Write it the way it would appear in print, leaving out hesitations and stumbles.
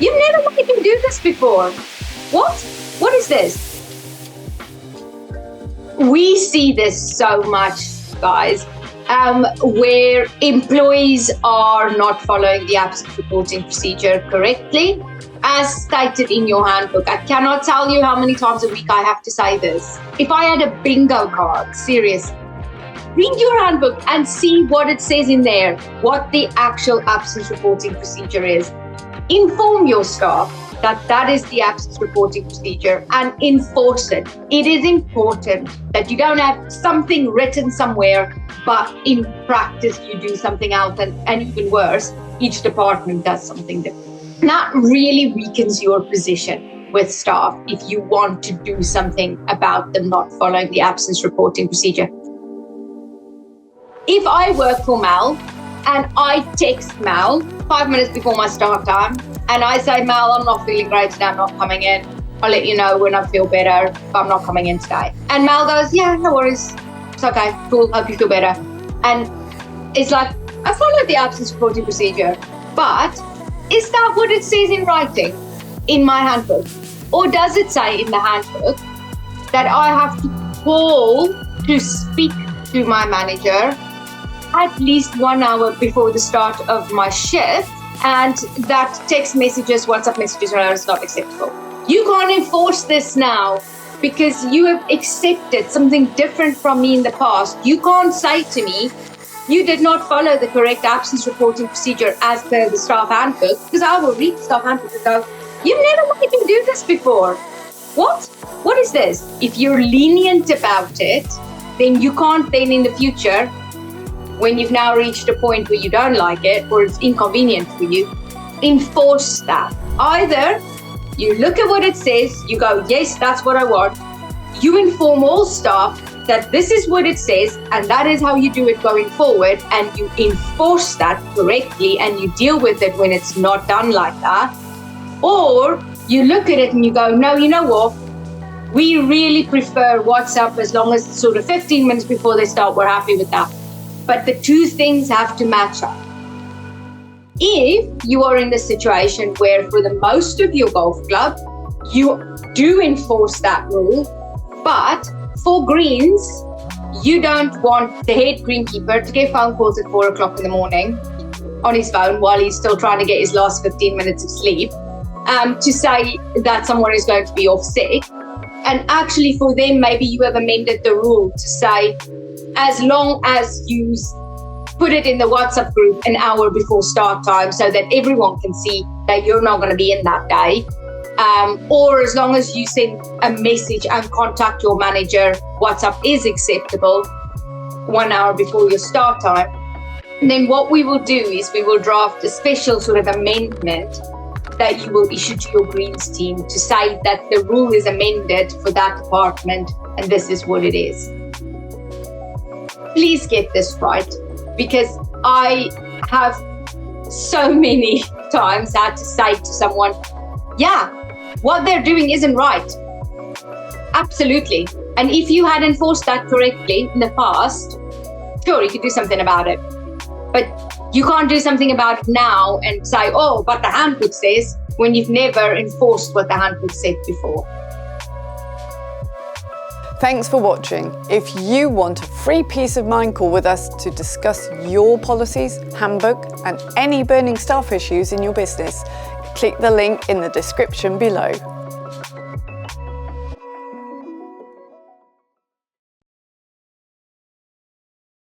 You've never made me do this before. What? What is this? We see this so much, guys, where employees are not following the absence reporting procedure correctly, as stated in your handbook. I cannot tell you how many times a week I have to say this. If I had a bingo card, seriously, read your handbook and see what it says in there, what the actual absence reporting procedure is. Inform your staff that that is the absence reporting procedure and enforce it. It is important that you don't have something written somewhere, but in practice you do something else, and even worse, each department does something different. That really weakens your position with staff if you want to do something about them not following the absence reporting procedure. If I work for Mel and I text Mel 5 minutes before my start time and I say, Mel, I'm not feeling great today, I'm not coming in. I'll let you know when I feel better, but I'm not coming in today. And Mel goes, yeah, no worries. It's okay, cool, hope you feel better. And it's like, I followed the absence reporting procedure, but is that what it says in writing in my handbook? Or does it say in the handbook that I have to call to speak to my manager at least 1 hour before the start of my shift, and that text messages, WhatsApp messages is not acceptable? You can't enforce this now because you have accepted something different from me in the past. You can't say to me, you did not follow the correct absence reporting procedure as per the staff handbook, because I will read the staff handbook and go, you've never made me do this before. What? What is this? If you're lenient about it, then you can't then in the future, when you've now reached a point where you don't like it or it's inconvenient for you, enforce that. Either you look at what it says, you go, yes, that's what I want. You inform all staff that this is what it says and that is how you do it going forward, and you enforce that correctly and you deal with it when it's not done like that. Or you look at it and you go, no, you know what? We really prefer WhatsApp as long as it's sort of 15 minutes before they start, we're happy with that. But the two things have to match up. If you are in the situation where for the most of your golf club, you do enforce that rule, but for greens, you don't want the head greenkeeper to get phone calls at 4 o'clock in the morning on his phone while he's still trying to get his last 15 minutes of sleep, to say that someone is going to be off sick. And actually for them, maybe you have amended the rule to say, as long as you put it in the WhatsApp group an hour before start time so that everyone can see that you're not going to be in that day, or as long as you send a message and contact your manager, WhatsApp is acceptable 1 hour before your start time. And then what we will do is we will draft a special sort of amendment that you will issue to your greens team to say that the rule is amended for that department and this is what it is. Please get this right, because I have so many times had to say to someone, yeah, what they're doing isn't right. Absolutely. And if you had enforced that correctly in the past, sure, you could do something about it. But you can't do something about it now and say, oh, but the handbook says, when you've never enforced what the handbook said before. Thanks for watching. If you want a free peace of mind call with us to discuss your policies, handbook, and any burning staff issues in your business, click the link in the description below.